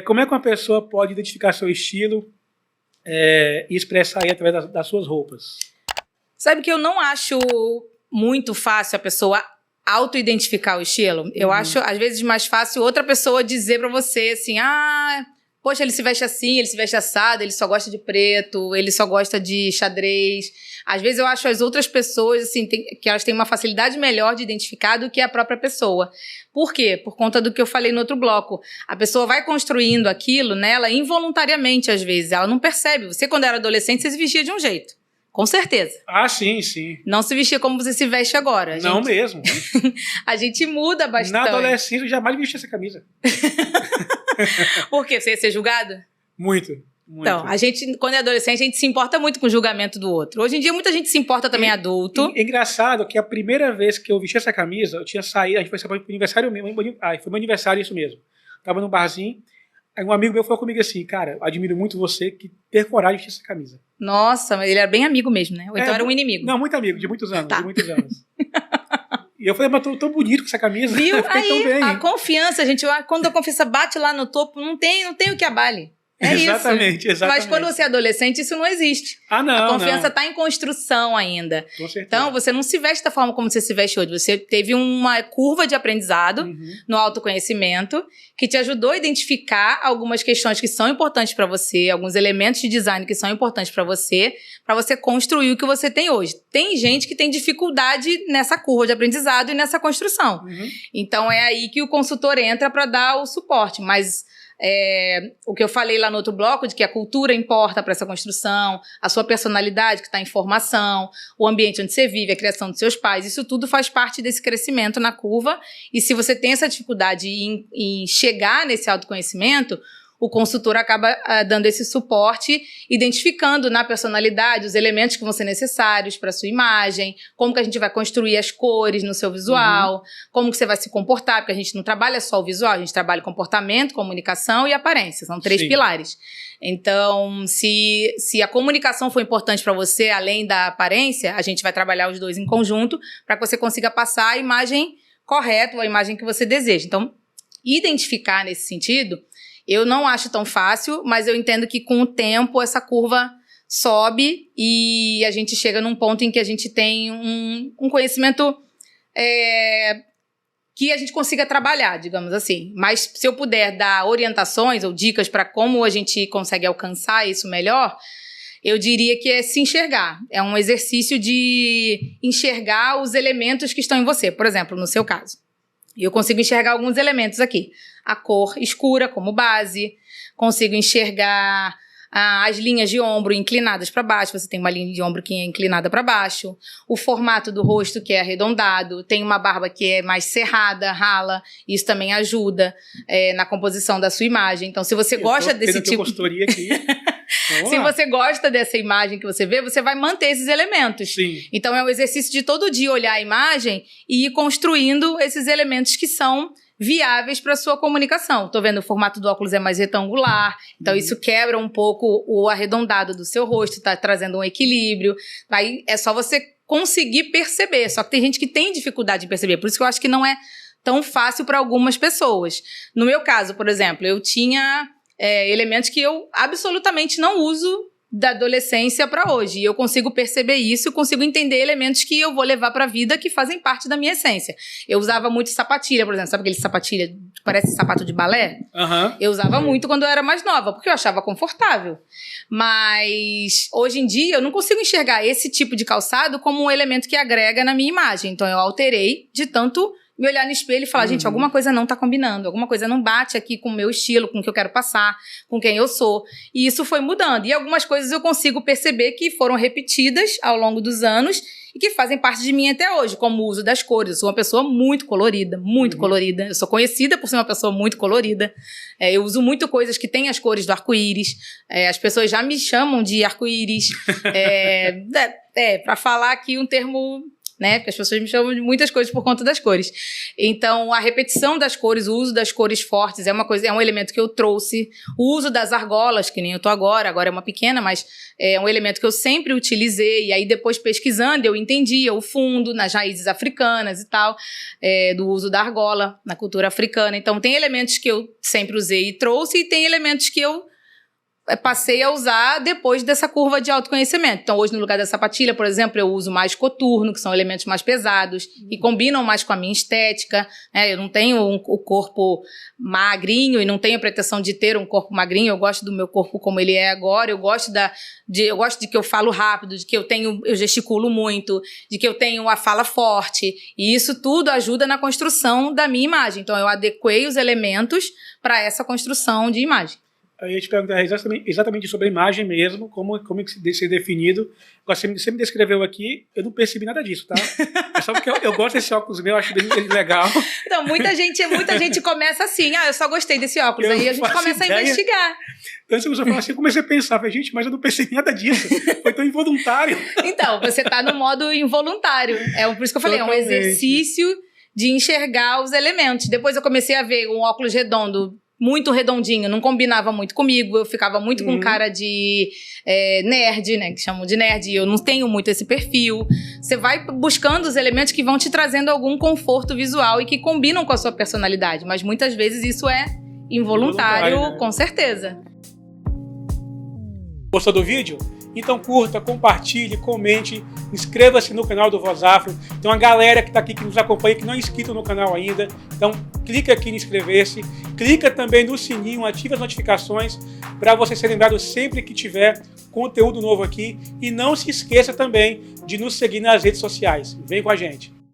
Como é que uma pessoa pode identificar seu estilo e expressar aí através das suas roupas? Sabe que eu não acho muito fácil a pessoa auto-identificar o estilo? Eu acho, às vezes, mais fácil outra pessoa dizer pra você assim, poxa, ele se veste assim, ele se veste assado, ele só gosta de preto, ele só gosta de xadrez. Às vezes eu acho as outras pessoas, assim, que elas têm uma facilidade melhor de identificar do que a própria pessoa. Por quê? Por conta do que eu falei no outro bloco. A pessoa vai construindo aquilo nela involuntariamente, às vezes. Ela não percebe. Você, quando era adolescente, você se vestia de um jeito. Com certeza. Sim, sim. Não se vestia como você se veste agora. Não mesmo. A gente muda bastante. Na adolescência, eu jamais vestia essa camisa. Por quê? Você ia ser julgado? Muito. Então, a gente, quando é adolescente, a gente se importa muito com o julgamento do outro. Hoje em dia, muita gente se importa também adulto. É engraçado que a primeira vez que eu vesti essa camisa, eu tinha saído, a gente foi para o aniversário mesmo. Foi meu aniversário, isso mesmo. Tava num barzinho, aí um amigo meu falou comigo assim, cara, admiro muito você que ter coragem de vestir essa camisa. Nossa, mas ele era bem amigo mesmo, né? Ou então era um inimigo. Não, muito amigo, de muitos anos, de muitos anos. E eu falei, mas tô tão bonito com essa camisa. Viu? Aí, tão bem. A confiança, gente, quando a confiança bate lá no topo, não tem o que abale. Exatamente. Mas quando você é adolescente, isso não existe. Não. A confiança está em construção ainda. Com certeza. Então, você não se veste da forma como você se veste hoje. Você teve uma curva de aprendizado no autoconhecimento que te ajudou a identificar algumas questões que são importantes para você, alguns elementos de design que são importantes para você construir o que você tem hoje. Tem gente que tem dificuldade nessa curva de aprendizado e nessa construção. Então, é aí que o consultor entra para dar o suporte. Mas o que eu falei lá no outro bloco, de que a cultura importa para essa construção, a sua personalidade que está em formação, o ambiente onde você vive, a criação dos seus pais, isso tudo faz parte desse crescimento na curva. E se você tem essa dificuldade em chegar nesse autoconhecimento, o consultor acaba dando esse suporte, identificando na personalidade os elementos que vão ser necessários para a sua imagem, como que a gente vai construir as cores no seu visual, como que você vai se comportar, porque a gente não trabalha só o visual, a gente trabalha comportamento, comunicação e aparência, são 3 pilares. Então, se a comunicação for importante para você, além da aparência, a gente vai trabalhar os dois em conjunto para que você consiga passar a imagem correta, ou a imagem que você deseja. Então, identificar nesse sentido, eu não acho tão fácil, mas eu entendo que com o tempo essa curva sobe e a gente chega num ponto em que a gente tem um conhecimento que a gente consiga trabalhar, digamos assim. Mas se eu puder dar orientações ou dicas para como a gente consegue alcançar isso melhor, eu diria que é se enxergar. É um exercício de enxergar os elementos que estão em você. Por exemplo, no seu caso. Eu consigo enxergar alguns elementos aqui. A cor escura como base, consigo enxergar as linhas de ombro inclinadas para baixo, você tem uma linha de ombro que é inclinada para baixo, o formato do rosto que é arredondado, tem uma barba que é mais cerrada, rala, isso também ajuda na composição da sua imagem. Então, se você gosta desse tipo... consultoria aqui. Se você gosta dessa imagem que você vê, você vai manter esses elementos. Sim. Então, é um exercício de todo dia olhar a imagem e ir construindo esses elementos que são viáveis para a sua comunicação. Estou vendo o formato do óculos é mais retangular, então isso quebra um pouco o arredondado do seu rosto, está trazendo um equilíbrio. Aí é só você conseguir perceber, só que tem gente que tem dificuldade em perceber, por isso que eu acho que não é tão fácil para algumas pessoas. No meu caso, por exemplo, eu tinha elementos que eu absolutamente não uso da adolescência para hoje. E eu consigo perceber isso, consigo entender elementos que eu vou levar para a vida que fazem parte da minha essência. Eu usava muito sapatilha, por exemplo. Sabe aquele sapatilha que parece sapato de balé? Eu usava muito quando eu era mais nova, porque eu achava confortável. Mas hoje em dia eu não consigo enxergar esse tipo de calçado como um elemento que agrega na minha imagem. Então eu alterei de tanto me olhar no espelho e falar, gente, alguma coisa não tá combinando, alguma coisa não bate aqui com o meu estilo, com o que eu quero passar, com quem eu sou. E isso foi mudando. E algumas coisas eu consigo perceber que foram repetidas ao longo dos anos e que fazem parte de mim até hoje, como o uso das cores. Eu sou uma pessoa muito colorida, muito colorida. Eu sou conhecida por ser uma pessoa muito colorida. Eu uso muito coisas que têm as cores do arco-íris. As pessoas já me chamam de arco-íris. Para falar aqui um termo né? Porque as pessoas me chamam de muitas coisas por conta das cores. Então, a repetição das cores, o uso das cores fortes é um elemento que eu trouxe. O uso das argolas, que nem eu tô agora é uma pequena, mas é um elemento que eu sempre utilizei. E aí, depois, pesquisando, eu entendia o fundo nas raízes africanas e tal, do uso da argola na cultura africana. Então, tem elementos que eu sempre usei e trouxe, e tem elementos que eu passei a usar depois dessa curva de autoconhecimento. Então, hoje, no lugar da sapatilha, por exemplo, eu uso mais coturno, que são elementos mais pesados e combinam mais com a minha estética, né? Eu não tenho o corpo magrinho e não tenho a pretensão de ter um corpo magrinho. Eu gosto do meu corpo como ele é agora. Eu gosto de que eu falo rápido, de que eu gesticulo muito, de que eu tenho a fala forte. E isso tudo ajuda na construção da minha imagem. Então, eu adequei os elementos para essa construção de imagem. Eu ia te perguntar exatamente sobre a imagem mesmo, como é que deve ser definido. Você me descreveu aqui, eu não percebi nada disso, tá? É só porque eu gosto desse óculos meu, eu acho bem legal. Então, muita gente começa assim, eu só gostei desse óculos. Aí a gente começa a investigar. Então, se você fala assim, eu comecei a pensar, falei, gente, mas eu não percebi nada disso. Foi tão involuntário. Então, você tá no modo involuntário. Por isso que eu falei, totalmente. É um exercício de enxergar os elementos. Depois eu comecei a ver um óculos redondo, muito redondinho, não combinava muito comigo, eu ficava muito com cara de nerd, né, que chamam de nerd, e eu não tenho muito esse perfil. Você vai buscando os elementos que vão te trazendo algum conforto visual e que combinam com a sua personalidade, mas muitas vezes isso é involuntário, né? Com certeza. Gostou do vídeo? Então curta, compartilhe, comente, inscreva-se no canal do Voz Afro. Tem uma galera que está aqui, que nos acompanha, que não é inscrito no canal ainda. Então clica aqui em inscrever-se, clica também no sininho, ativa as notificações para você ser lembrado sempre que tiver conteúdo novo aqui. E não se esqueça também de nos seguir nas redes sociais. Vem com a gente!